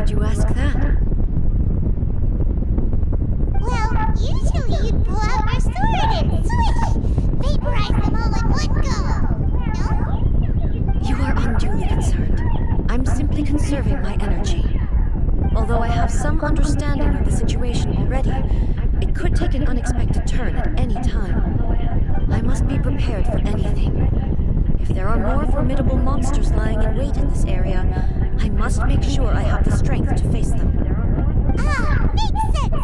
would you ask that? Well, usually you'd pull out your sword and swish! Vaporize them all in one go! No? You are unduly concerned. I'm simply conserving my energy. Although I have some understanding of the situation already, it could take an unexpected turn at any time. I must be prepared for anything. If there are more formidable monsters lying in wait in this area, I must make sure I have the strength to face them. Ah, makes sense!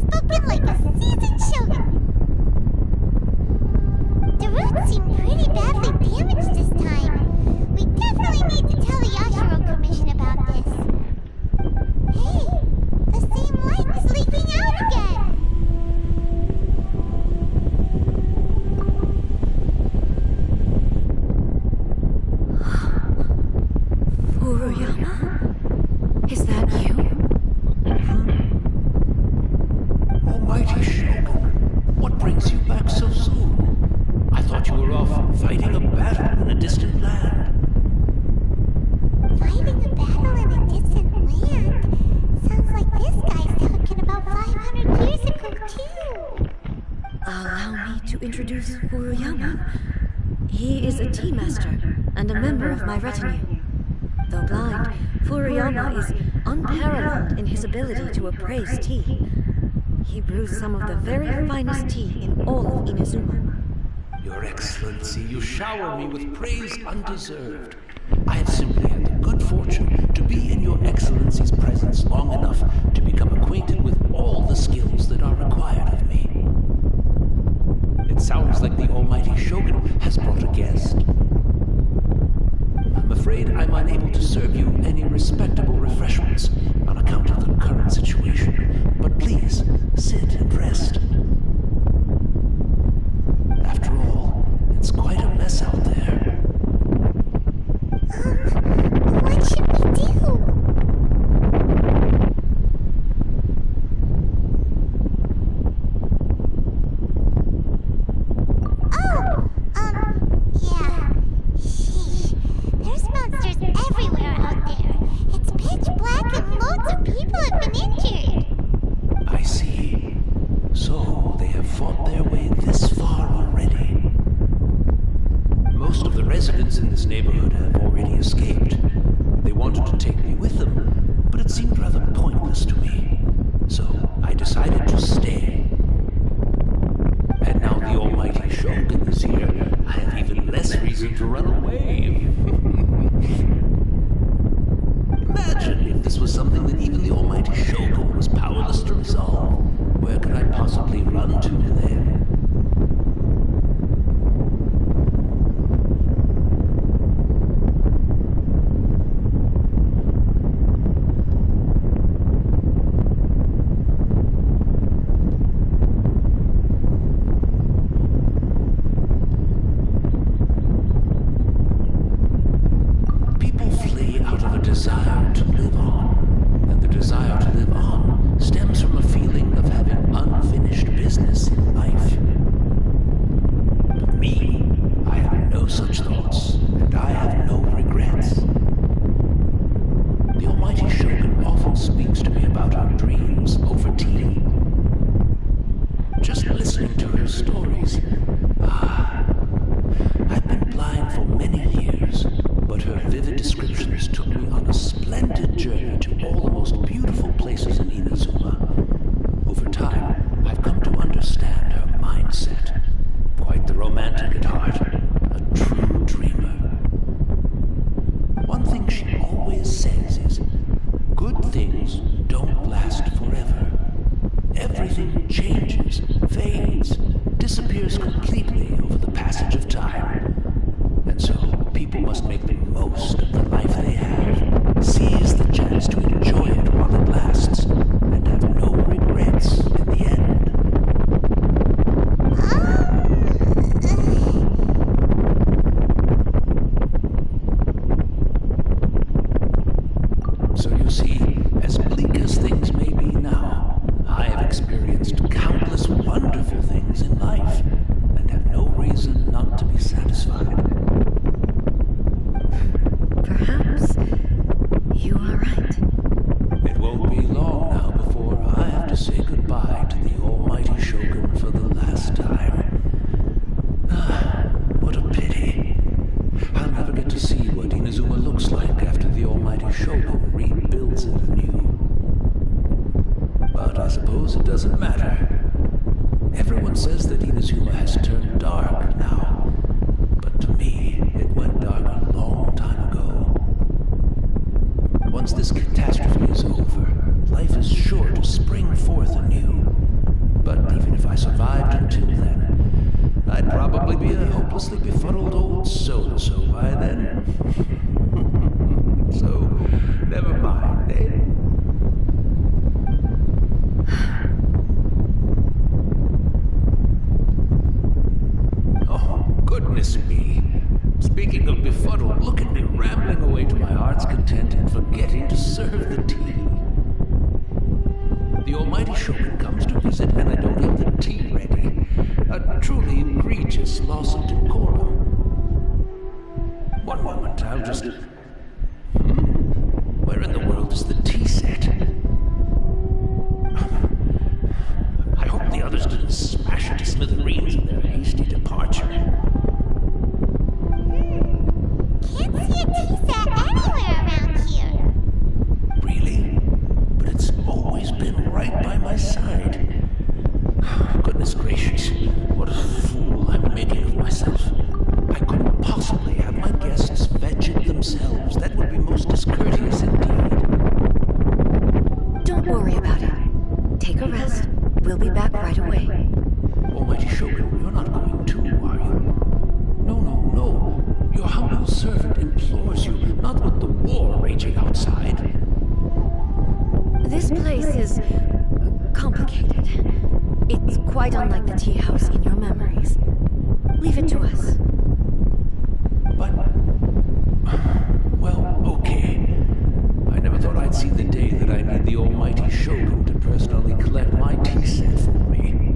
Spoken like a seasoned shogun! The roots seem pretty badly damaged this time. We definitely need to tell the Yashiro Commission about this. Hey, the same light's leaking out again! Furuyama? Is that you? Almighty Shogun, what brings you back so soon? I thought you were off fighting a battle in a distant land. Fighting a battle in a distant land? Sounds like this guy's talking about 500 years ago, too. Allow me to introduce Furuyama. He is a tea master and a member of my retinue. Though blind, Furuyama is unparalleled in his ability to appraise tea. He brews some of the very finest tea in all of Inazuma. Your Excellency, you shower me with praise undeserved. I have simply had the good fortune to be in your Excellency's presence long enough to become acquainted with all the skills that are required of me. It sounds like the Almighty Shogun has brought a guest. I'm afraid I'm unable to serve you any respectable refreshments on account of the current situation, but please, sit and rest. After all, it's quite a mess out there. What should we do? Yeah. Sheesh. There's monsters everywhere out there. It's pitch black and loads of people have been injured. I see. So, they have fought their way this far already. Most of the residents in this neighborhood have already escaped. They wanted to take me with them, but it seemed rather pointless to me. So, I decided to stay. And now the Almighty Shogun is here, I have even less reason to run away. Imagine if this was something that even the Almighty Shogun was powerless to resolve. Where could I possibly run to then? People flee out of a desire to live on, and the desire to live on stems from a feeling of having unfinished business in life. But me, I have no such thoughts, and I have no regrets. The Almighty Shogun often speaks to me about her dreams over tea. Just listening to her stories, I've been blind for many years, but her vivid descriptions took me on a splendid journey to all the most beautiful places in Inazuma. Over time, I've come to understand her mindset. Quite the romantic at heart, a true dreamer. One thing she always says is, good things don't last forever. Everything changes, fades, disappears completely over the passage of time. And so, people must make the most of the life they have, seize the chance to enjoy it while it lasts, and have no regrets in the end. So you see, as bleak as things may be now, I have experienced countless wonderful things in life, and have no reason not to be satisfied. Perhaps you are right. It once this catastrophe is over, life is sure to spring forth anew. But even if I survived until then, I'd probably be a hopelessly befuddled old so-and-so by then. So, never mind, eh? Oh, goodness me. Speaking of befuddled, look at me rambling away to my heart's content and forgetting to serve the tea. The almighty Shogun comes to visit and I don't have the tea ready. A truly egregious loss of decorum. One moment, I'll just... Where in the world is the tea set? I hope the others didn't smash it to smithereens in their hasty departure. Can't see a tea set anywhere around here. Really? But it's always been right by my side. Goodness gracious, what a fool I'm making of myself. I couldn't possibly have my guests fetch it themselves. That would be most discourteous indeed. Don't worry about it. Take a rest. We'll be back right away. Almighty Shogun, you're not going too, are you? No, no, no. Your humble servant implores you, not with the war raging outside. This place is complicated. It's quite unlike the tea house in your memories. Leave it to us. But... well, okay. I never thought I'd see the day that I need the almighty Shogun to personally collect my tea set for me.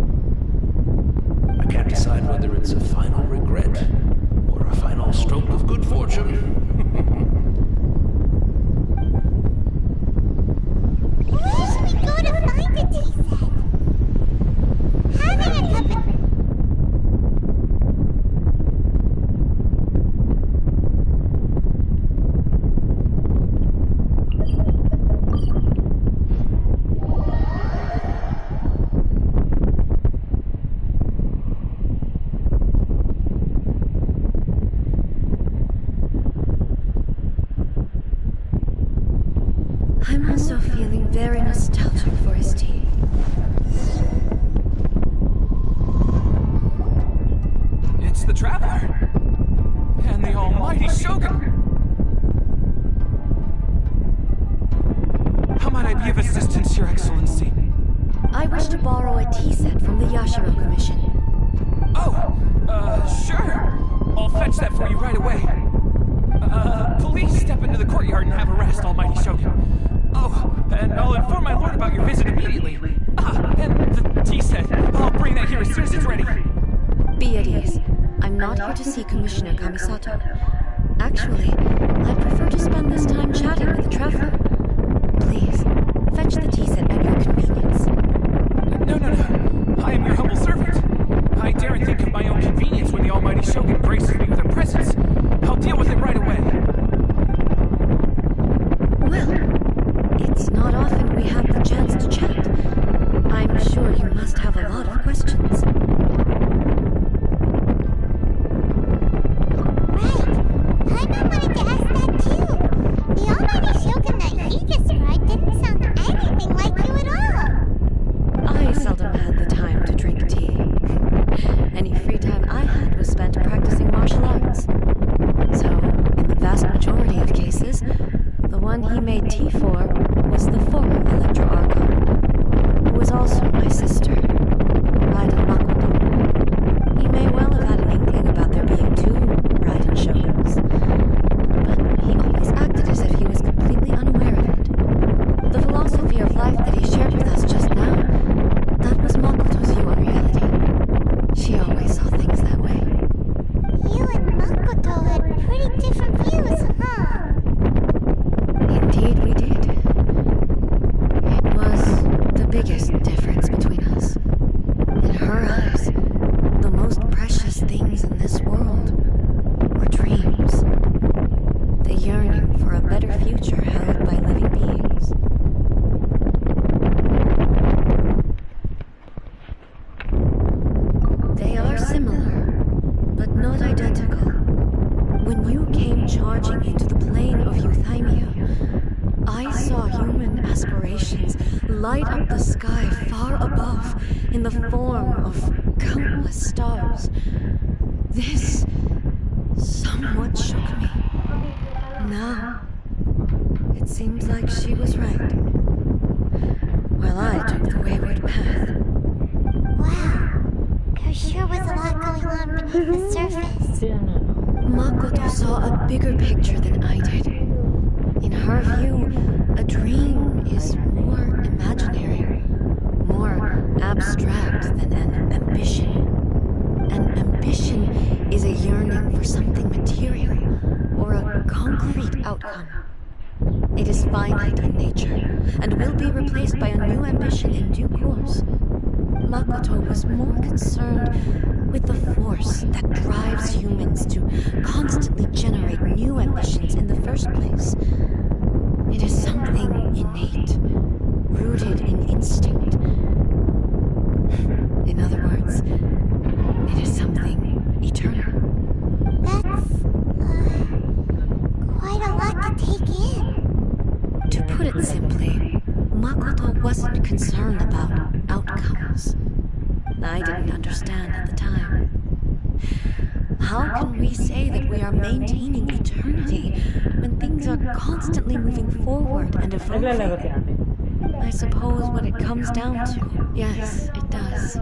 I can't decide whether it's a final regret or a final stroke of good fortune. Where should we go to find a tea set? Having a cup of... I'm also feeling very nostalgic for his tea. It's the Traveler! And the almighty Shogun! How might I be of assistance, Your Excellency? I wish to borrow a tea set from the Yashiro Commission. Oh, sure. I'll fetch that for you right away. Please step into the courtyard and have a rest, almighty Shogun. Oh, and I'll inform my lord about your visit immediately. Ah, and the tea set. I'll bring that here as soon as it's ready. Be at ease. I'm not here to see Commissioner Kamisato. Actually, I'd prefer to spend this time chatting with the Traveler. Please, fetch the tea set at your convenience. No. I am your humble servant. I daren't think of my own convenience when the almighty Shogun graces me with her presence. I'll deal with it right away. Well, it's not often we have the chance to chat. I'm sure you must have a lot of questions. Right. I wanted to ask that too. The almighty Shogun that he described didn't sound anything like you at all. I seldom had the time to drink tea. Any free time I had was spent practicing martial arts. So, in the vast majority of cases, the one he made tea for was the former Electro Archon, who was also my sister, Raiden Makoto. He may well have had an inkling about there being two Raiden Shoguns, but he always acted as if he was completely unaware of it. The philosophy of life that he shared with us just now, that was Makoto's view of reality. She always saw things that way. You and Makoto had pretty different views, huh? Indeed we did. It was the biggest difference between us. In her eyes, the most precious things in this world were dreams. The yearning for a better future held by living beings. They are similar, but not identical. When you came charging into the plane of Euthymia, I light up the sky far above in the form of countless stars. This somewhat shook me. Now, it seems like she was right, while I took the wayward path. Wow, there sure was a lot going on beneath the surface. Makoto saw a bigger picture than I did. In her view, a dream is more imaginary, more abstract than an ambition. An ambition is a yearning for something material or a concrete outcome. It is finite in nature and will be replaced by a new ambition in due course. Makoto was more concerned with the force that drives humans to constantly generate new ambitions in the first place. It is something innate, rooted in instinct. In other words, it is something eternal. That's quite a lot to take in. To put it simply, Makoto wasn't concerned about outcomes. I didn't understand at the time. How can we say that we are maintaining eternity when things are constantly moving forward and evolving? I suppose what it comes down to, yes, it does.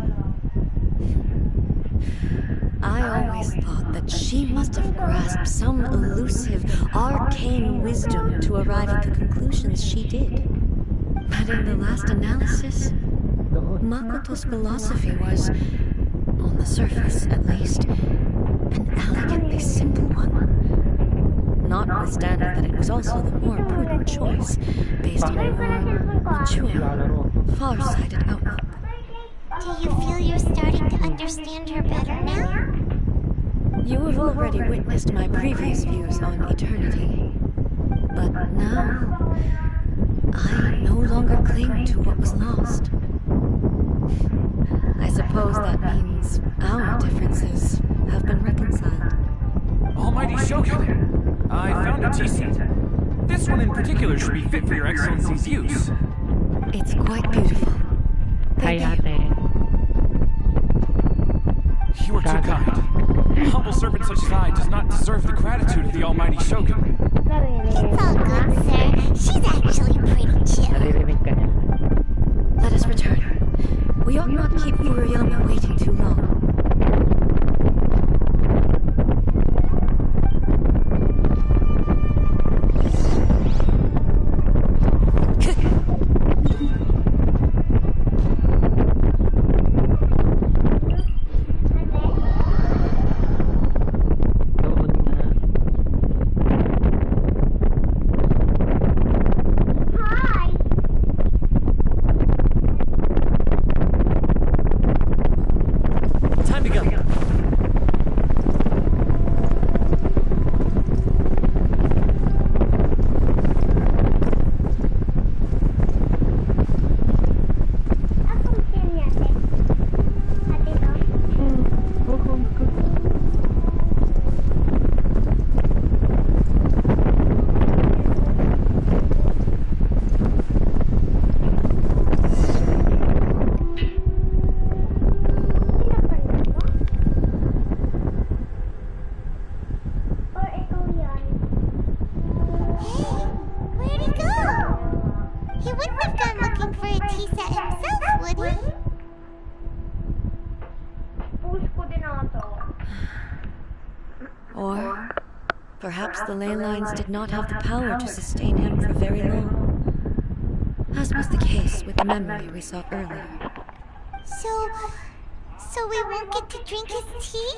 I always thought that she must have grasped some elusive, arcane wisdom to arrive at the conclusions she did. But in the last analysis, Makoto's philosophy was, on the surface at least, an elegantly simple one. Notwithstanding that it was also the more prudent choice, based on a more mature, far-sighted outlook. Do you feel you're starting to understand her better now? You have already witnessed my previous views on eternity. But now, I no longer cling to what was lost. I suppose that means our differences have been reconciled. Almighty Shogun, I found a tea set. This one in particular should be fit for your Excellency's use. It's quite beautiful. Thank you. You are too kind. A humble servant such as I does not deserve the gratitude of the Almighty Shogun. It's all good, sir. She's actually pretty chill. Naririnig ka niya. Let us return. We ought not keep Furuyama waiting too long. Doon na. Hi. Time to go. Where'd he go? He wouldn't have gone looking for a tea set himself, would he? Or perhaps the ley lines did not have the power to sustain him for very long, as was the case with the memory we saw earlier. So we won't get to drink his tea?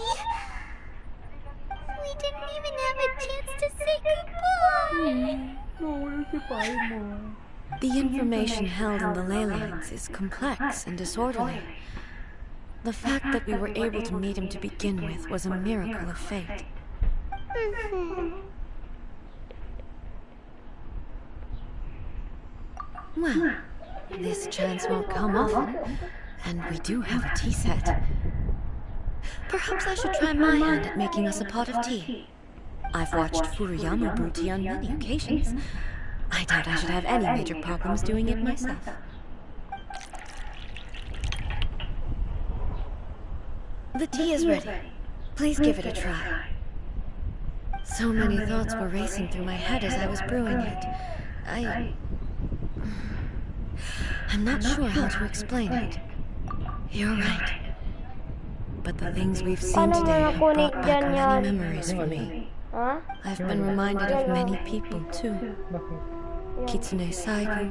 We didn't even have a chance to say goodbye. The information held in the ley lines is complex and disorderly. The fact that we were able to meet him to begin with was a miracle of fate. Well, this chance won't come often, and we do have a tea set. Perhaps I should try my hand at making us a pot of tea. I've watched Furuyama brew tea on many occasions. I doubt I should have any major problems doing it myself. The tea is ready. Please give it a try. So many thoughts were racing through my head as I was brewing it. I'm not sure how to explain it. You're right. But the things we've seen Paano today have makakunik brought back dyan many yan? memories for me. Ha? I've been reminded of many people too. Kitsune Saigu,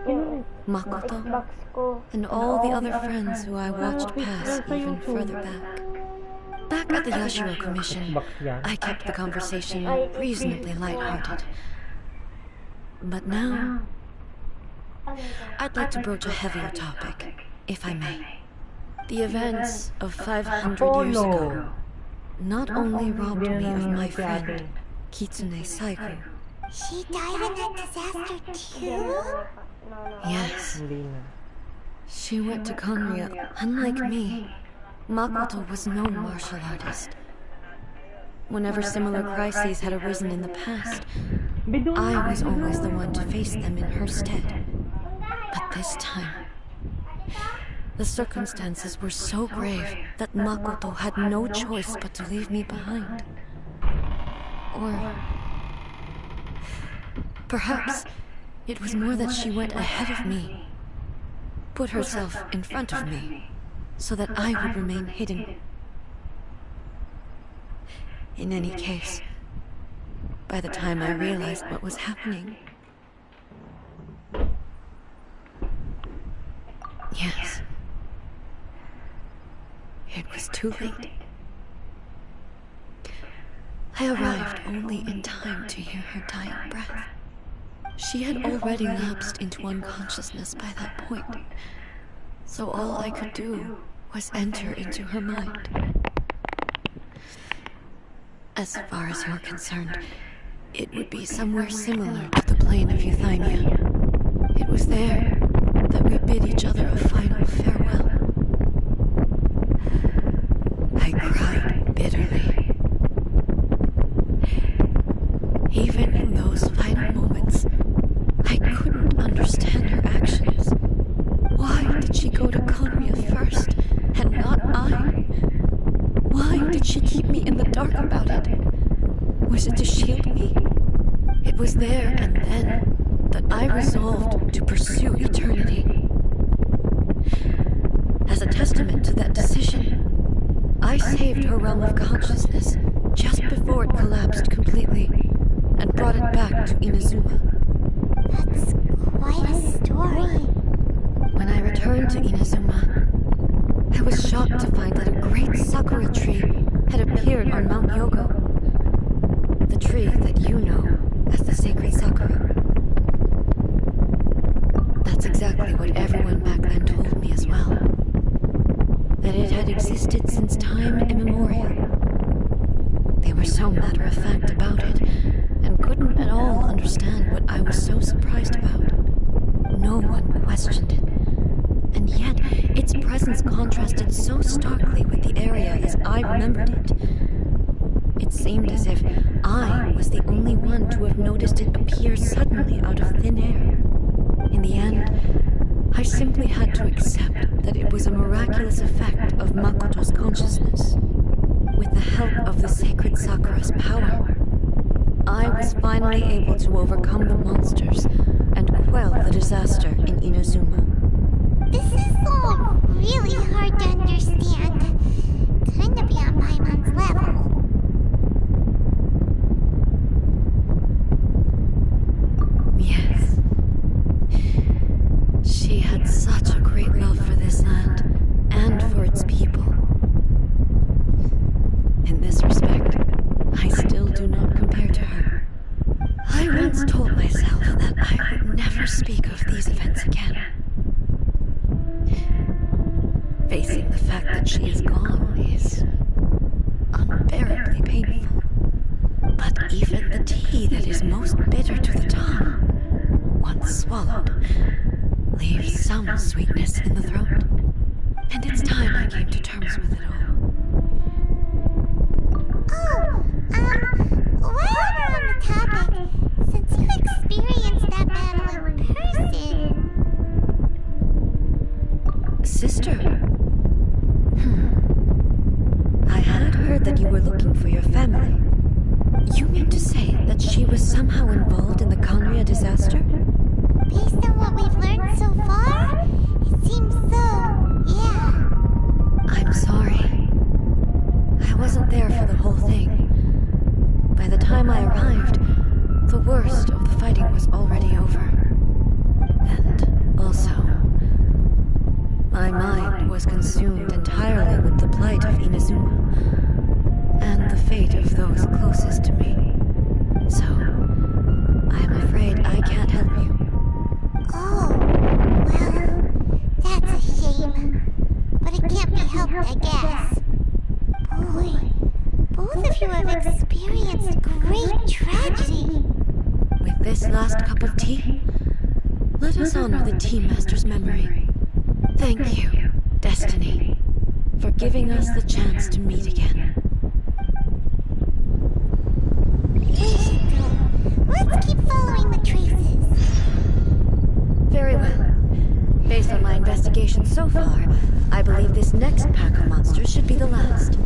Yung Makoto, Xbox ko. and all the other friends who I watched pass even further back. Back at the Yashiro Commission, I kept the conversation reasonably lighthearted. But now, I'd like to broach a heavier topic, if I may. The events of 500 years ago not only robbed me of my friend, Kitsune Saigu. She died in that disaster too? Yes, Hindi na. she went to Konria. Unlike me, Makoto was no martial artist. Whenever similar crises had arisen in the past, I was always the one to face them in her stead. But this time, the circumstances were so grave that Makoto had no choice but to leave me behind. Or perhaps it was more that she went ahead of me, put herself in front of me, so that I would remain hidden. In any case, by the time I realized what was happening, yes, it was too late. I arrived only in time to hear her dying breath. She had already lapsed into unconsciousness by that point, so all I could do was enter into her mind. As far as you're concerned, it would be somewhere similar to the plain of Euthymia. It was there that we bid each other a final farewell. I cried bitterly. Even in those final moments, I couldn't understand her actions. Why did she go to Konria first, and not I? Why did she keep me in the dark about it? Was it to shield me? It was there and then that I resolved to pursue eternity. As a testament to that decision, I saved her realm of consciousness just before it collapsed completely and brought it back to Inazuma. That's quite a story. When I returned to Inazuma, I was shocked to find that a great sakura tree had appeared on Mount Yogo, the tree that you know as the sacred sakura. That's exactly what everyone back then told me as well. That it had existed since time immemorial. They were so matter-of-fact about it, and couldn't at all understand what I was so surprised about. No one questioned it, and yet its presence contrasted so starkly with the area as I remembered it. It seemed as if I was the only one to have noticed it appear suddenly out of thin air. In the end, I simply had to accept that it was a miraculous effect of Makoto's consciousness. With the help of the sacred Sakura's power, I was finally able to overcome the monsters and quell the disaster in Inazuma. This is all really hard to understand. Kinda beyond Paimon's level. Yes. She had such a great love for this land and for its people. In this respect, I still do not compare to her. I once told myself that I would never speak of these events again. Facing the fact that she is gone is unbearably painful. But even the tea that is most bitter to the tongue, once swallowed, leaves some sweetness in the throat. And it's time I came to terms with it all. While we're on the topic, since you experienced that battle in person, Sister? disaster? Based on what we've learned so far, it seems so, yeah. I'm sorry. I wasn't there for the whole thing. By the time I arrived, the worst of the fighting was already over. And also, my mind was consumed entirely with the plight of Inazuma and the fate of those closest to me. So, I am afraid I can't help you. Oh, well, that's a shame. But it can't be helped, I guess. Boy, both of you have experienced great tragedy. With this last cup of tea, let us honor the Tea Master's memory. Thank you, Destiny, for giving us the chance to meet again. We should go. Let's keep following the traces. Very well. Based on my investigation so far, I believe this next pack of monsters should be the last.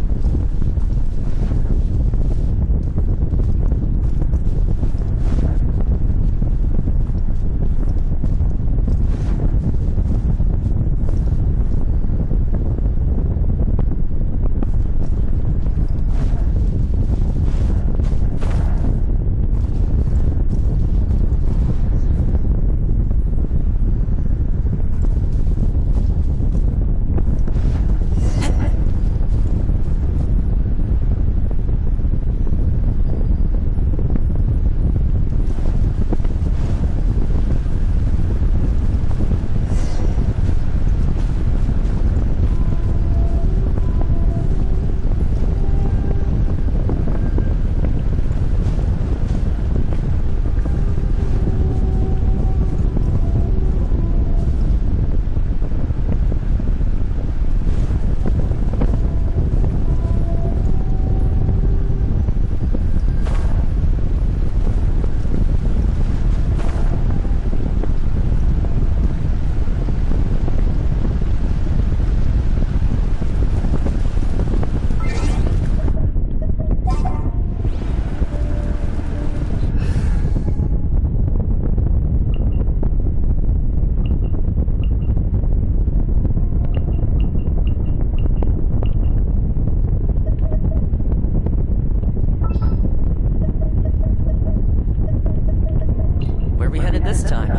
This time.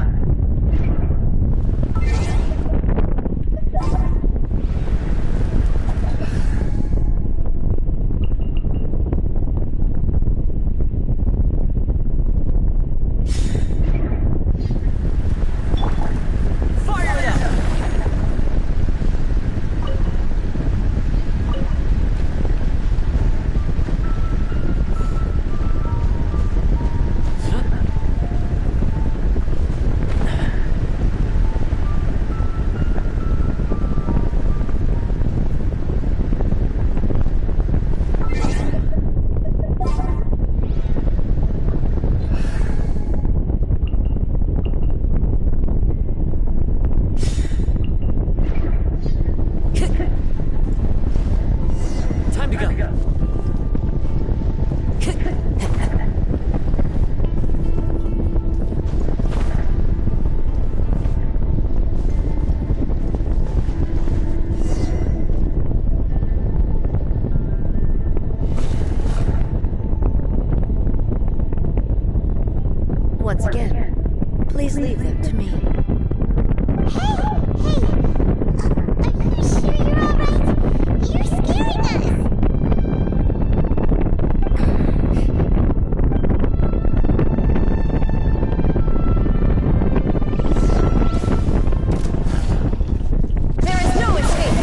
Once again, please leave them to me. Hey! Are you sure you're alright? You're scaring us! There is no escape!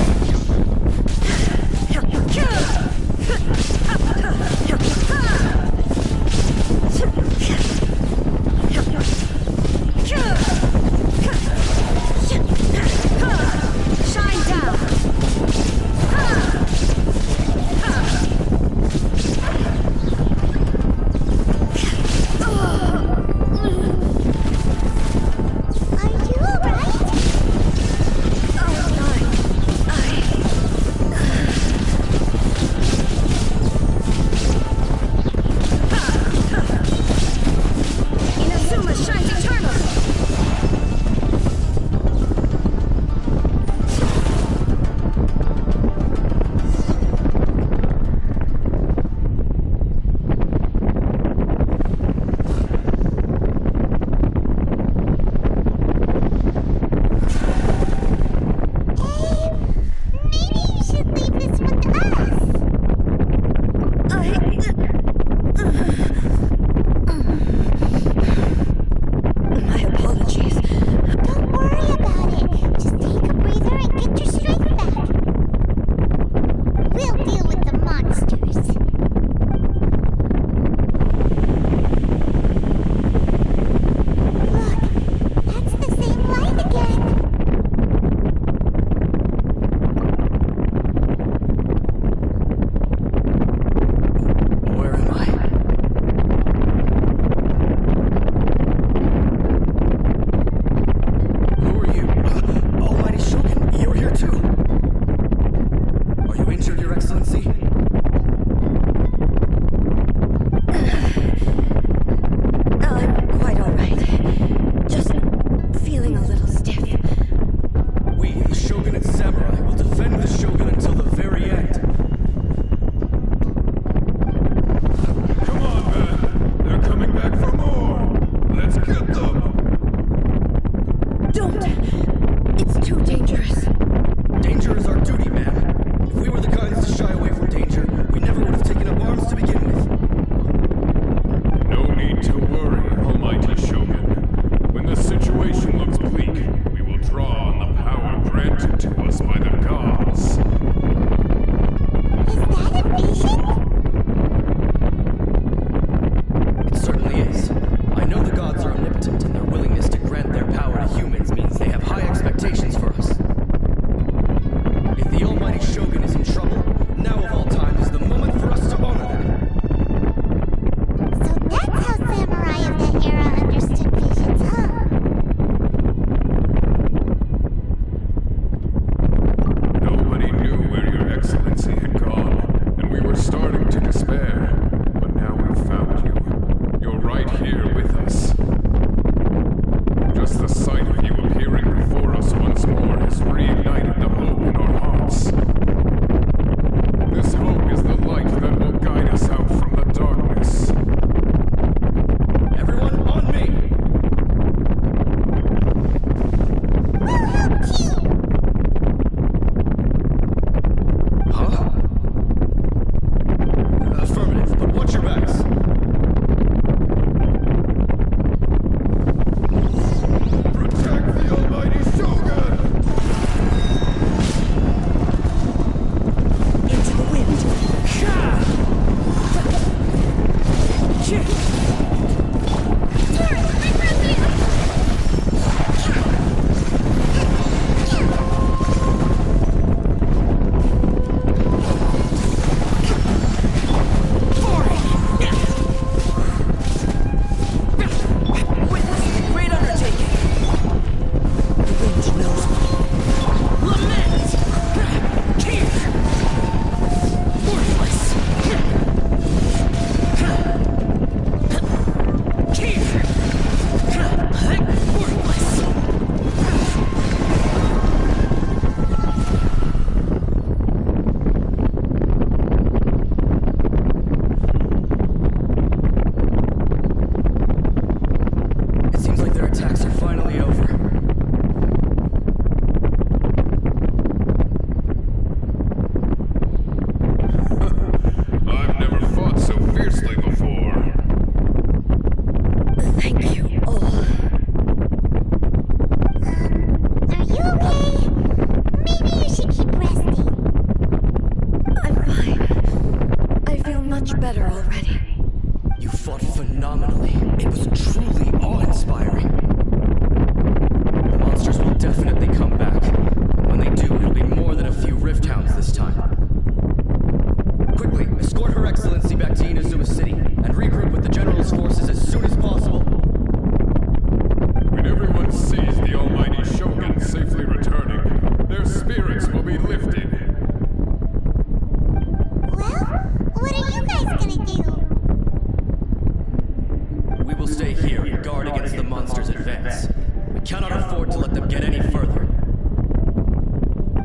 advance. We cannot afford to let them get any further.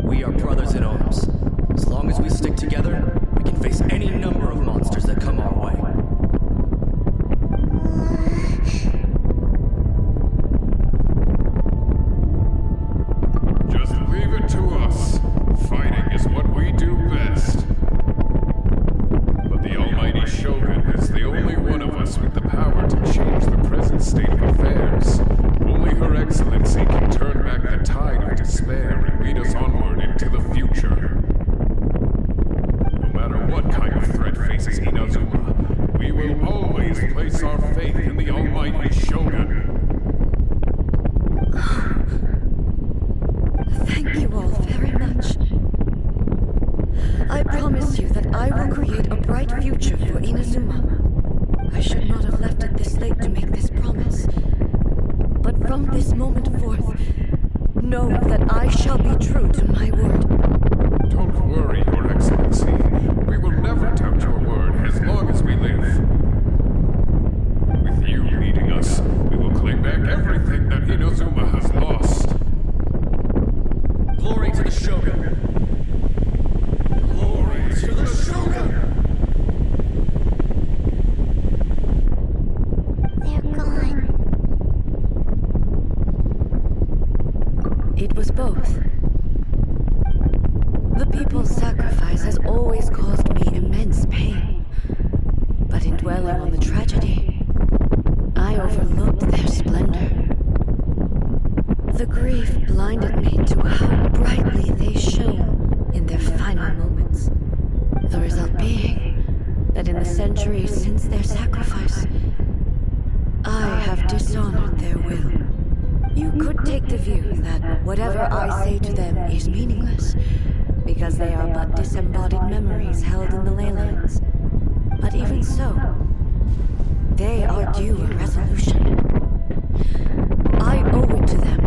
We are brothers in arms. As long as we stick together, we can face any number of monsters that come our way. Just leave it to us. Fighting is what we do best. But the almighty Shogun is the only one of us with the power to change the present state of affairs. Only Her Excellency can turn back the tide of despair and lead us onward into the future. No matter what kind of threat faces Inazuma, we will always place our faith in the almighty Shogun. Thank you all very much. I promise you that I will create a bright future for Inazuma. I should not have left it this late to make this promise. But from this moment forth, know that I shall be true to my word. Don't worry, Your Excellency. We will never doubt your word as long as we live. With you leading us, we will claim back everything that Inazuma has lost. Glory to the Shogun! Glory to the Shogun! They're gone. It was both. The people's sacrifice has always caused me immense pain. But in dwelling on the tragedy, I overlooked their splendor. The grief blinded me to how brightly they shone in their final moments. The result being that in the centuries since their sacrifice, I have dishonored their will. You could take the view that whatever I say to them is meaningless, because they are but disembodied memories held in the ley lines. But even so, they are due a resolution. I owe it to them,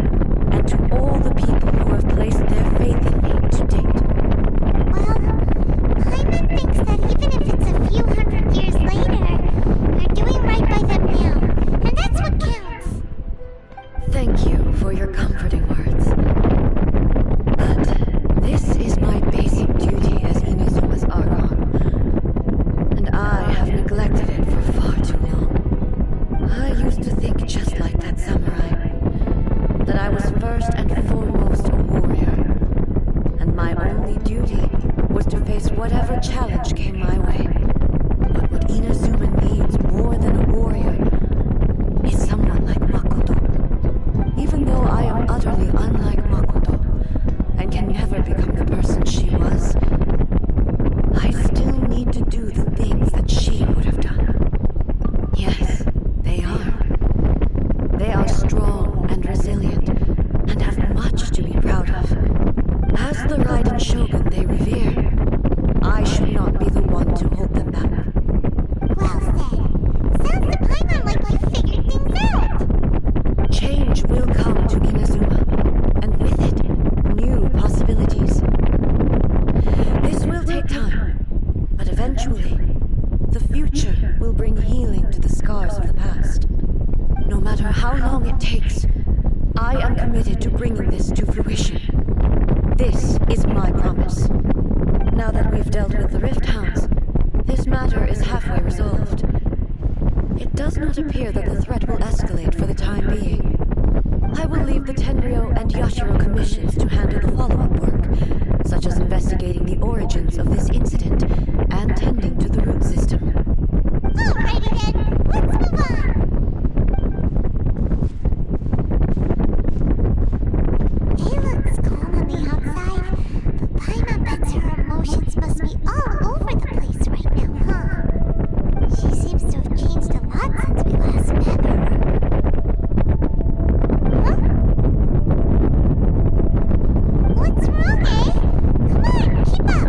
and to all the people who have placed their faith in me to date. Well, Paimon thinks that even if it's a few hundred years later, you're doing right by them now. And that's what counts. Thank you for your comforting words. But this is my basic duty as Inazuma's Archon, and I have neglected it for far too long. I used to think just like that samurai, that I was first and foremost a warrior, and my only duty was to face whatever challenge came my way. But what Inazuma needs more than a warrior is someone like Makoto. Even though I am utterly unlike Makoto, and can never become the person she was, I still need to do the things that she would have done. Yes, they are. They are strong and resilient, and have much to be proud of. As the Raiden Shogun they revere, I should not be the one to hold them back. Well said. Sounds to Paimon like you figured things out. Change will come to Inazuma, and with it, new possibilities. This will take time, but eventually, the future will bring healing to the scars of the past. No matter how long it takes, I am committed to bringing this to fruition. This is my promise. Now that we've dealt with the Rift Hounds, this matter is halfway resolved. It does not appear that the threat will escalate for the time being. I will leave the Tenryo and Yashiro commissions to handle the follow-up work, such as investigating the origins of this incident and tending to the root system. Alrighty then, let's move on. It looks calm on the outside, but Paimon bets her emotions must be all over the place right now, huh? She seems to have changed a lot since we last met her. Huh? What's wrong, eh? Come on, keep up.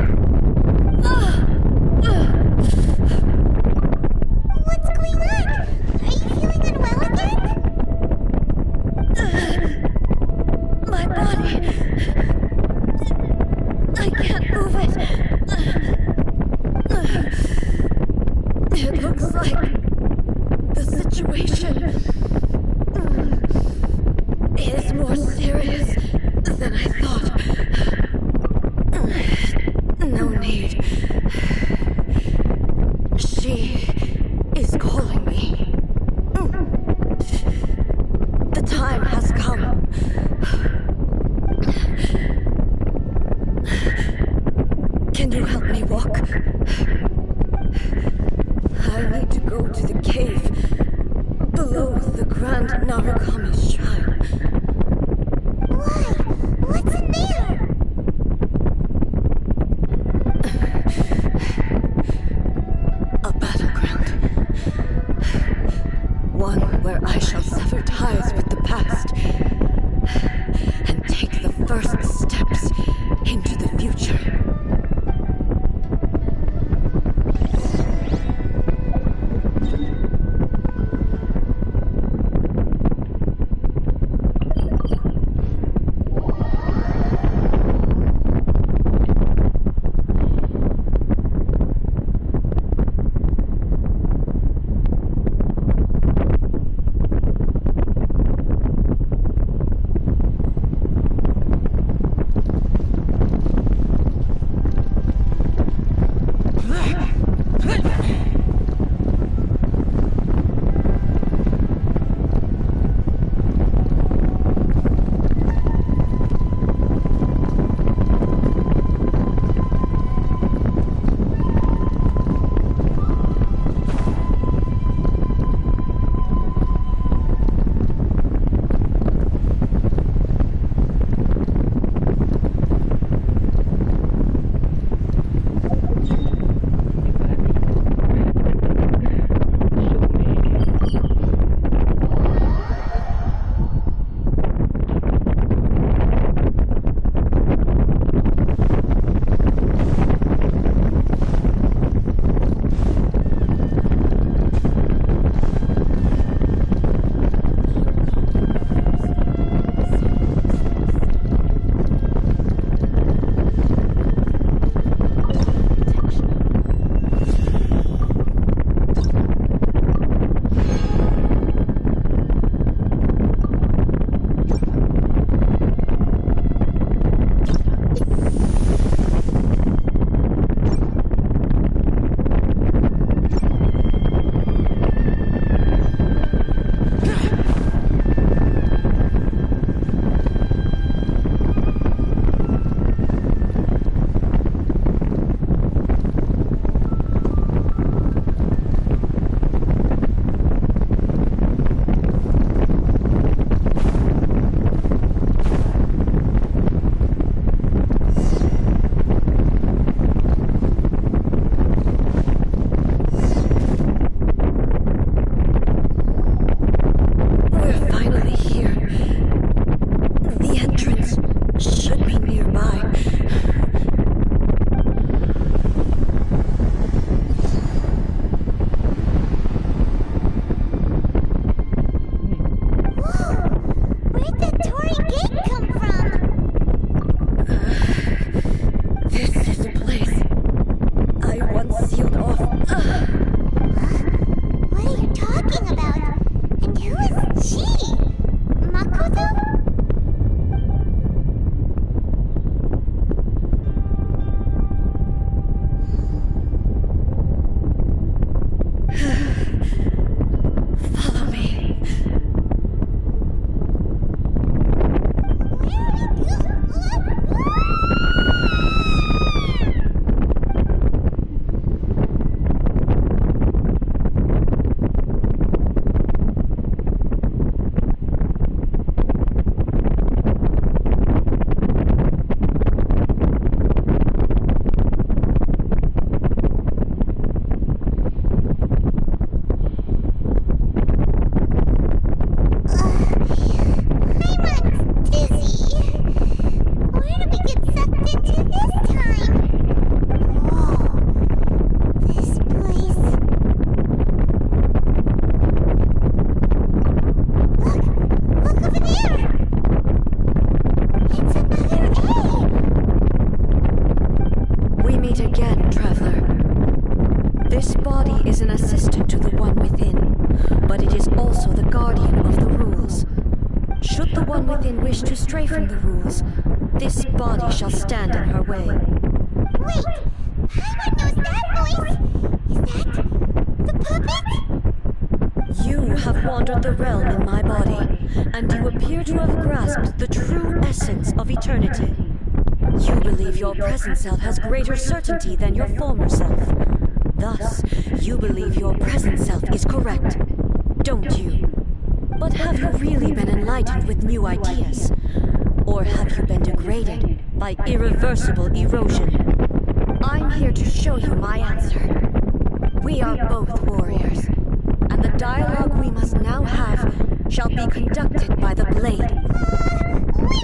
should the one within wish to stray from the rules, this body shall stand in her way. Wait! Paimon knows that voice! Is that the puppet? You have wandered the realm in my body, and you appear to have grasped the true essence of eternity. You believe your present self has greater certainty than your former self. Thus, you believe your present self is correct, don't you? But have you really been enlightened with new ideas? Or have you been degraded by irreversible erosion? I'm here to show you my answer. We are both warriors, and the dialogue we must now have shall be conducted by the blade. Wait!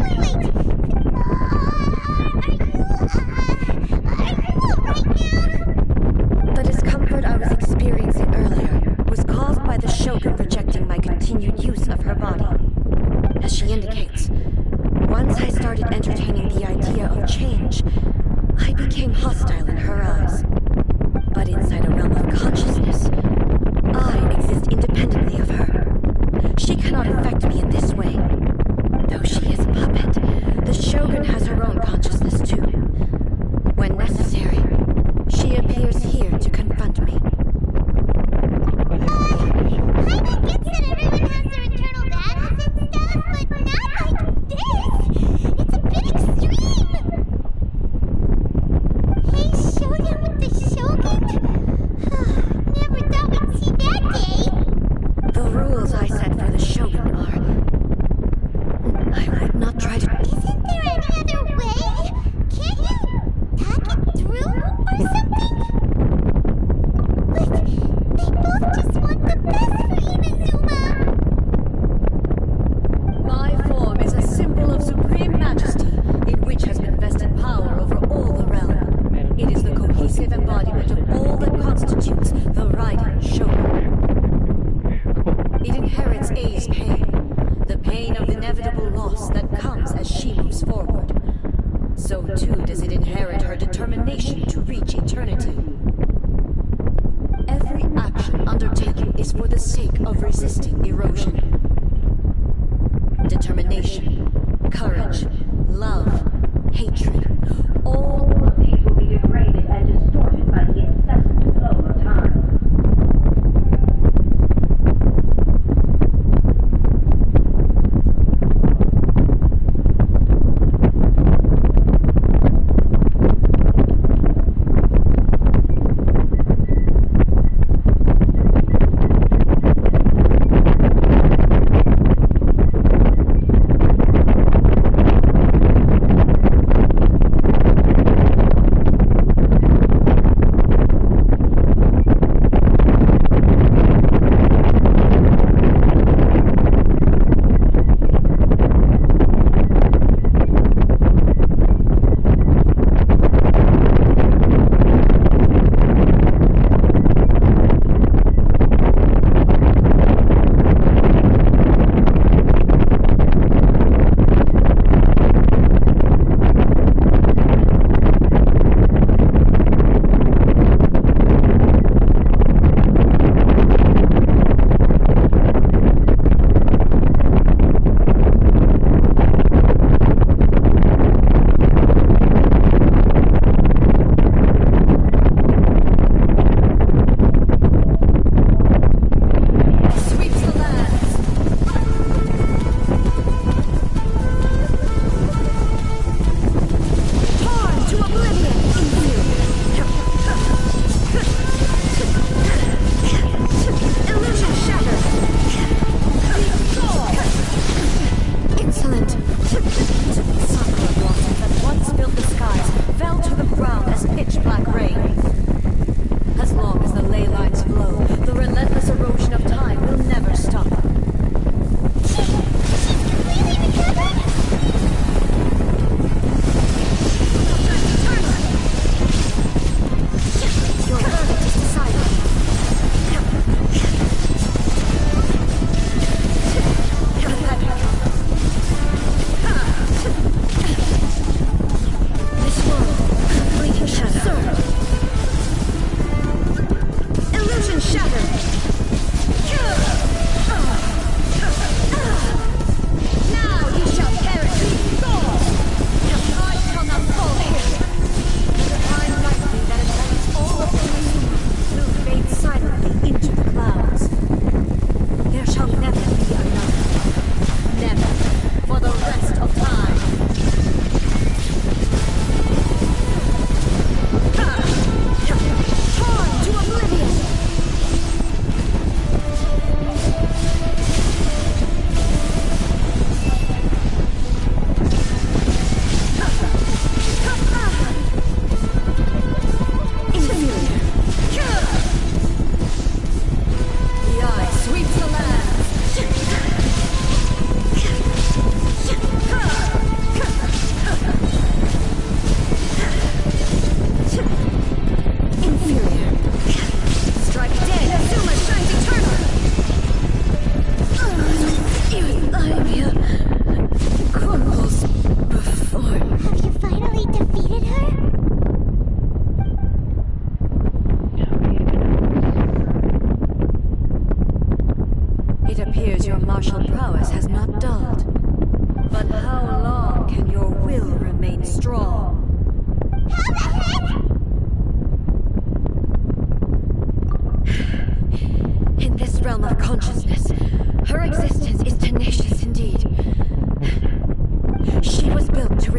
Are you alright now? The discomfort I was experiencing earlier was caused by the Shogun rejecting my continued use of her body. As she indicates, once I started entertaining the idea of change, I became hostile in her eyes. But inside a realm of consciousness, I exist independently of her. She cannot affect me in this way. Though she is a puppet, the Shogun has her own consciousness too. When necessary, she appears here to confront me. Paimon gets that everyone has their internal battles and stuff, but not like this! It's a bit extreme! Hey, showdown with the Shogun? Never thought we'd see that day! The rules I set for the Shogun are... I would not try to... Isn't there any other way? Can't you talk it through or something? But they both just want the best for Inazuma! My form is a symbol of supreme majesty, in which has been vested power over all the realm. It is the cohesive embodiment of all that constitutes the Raiden Shogun. It inherits Ei's pain, the pain of inevitable loss that comes as she moves forward. So too does it inherit her determination to reach eternity. Every action undertaken is for the sake of resisting erosion. Determination, courage, love, hatred, all of these will be degraded and distorted by the incessant flow of time.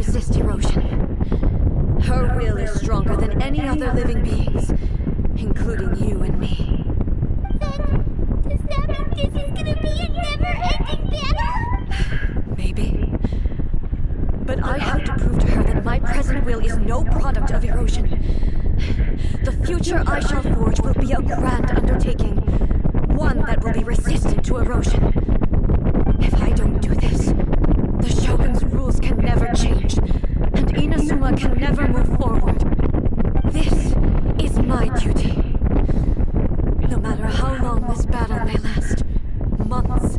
resist erosion. Her will is stronger than any other living beings, including you and me. Then, does that mean this is gonna be a never-ending battle? Maybe. But I have to prove to her that my present will is no product of erosion. The future I shall forge will be a grand undertaking, one that will be resistant to erosion. If I don't do this, the Shogun's rules can never change, and Inazuma can never move forward. This is my duty. No matter how long this battle may last, months,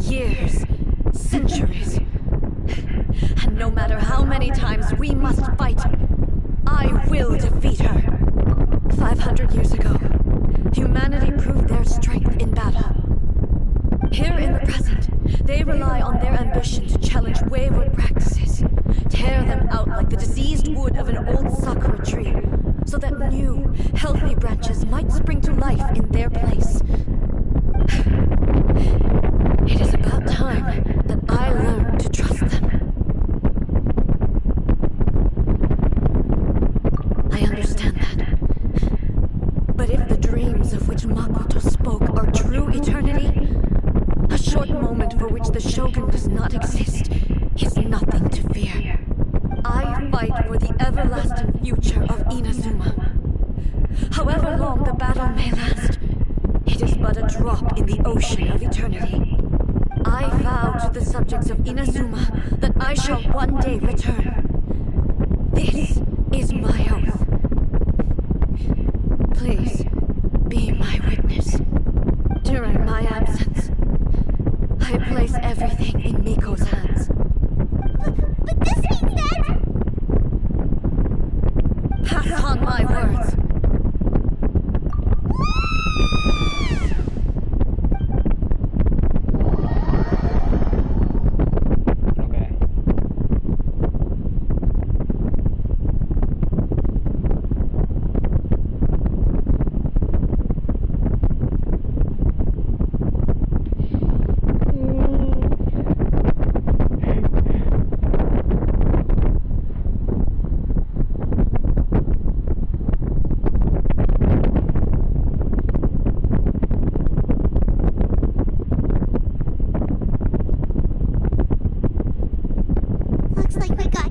years, centuries, and no matter how many times we must fight, I will defeat her. 500 years ago, humanity proved their strength in battle. Here in the present, they rely on their ambition to challenge wayward practices, tear them out like the diseased wood of an old sakura tree, so that new, healthy branches might spring to life in their place. It is about time that I learn to trust them. I understand that. But if the dreams of which Makoto spoke are true eternity, a short moment for which the Shogun does not exist is nothing to fear. I fight for the everlasting future of Inazuma. However long the battle may last, it is but a drop in the ocean of eternity. I vow to the subjects of Inazuma that I shall one day return. This is my oath. Please, be my witness. During my absence, I place everything in Miko's hands. But this means that... Pass on my words. Looks like we got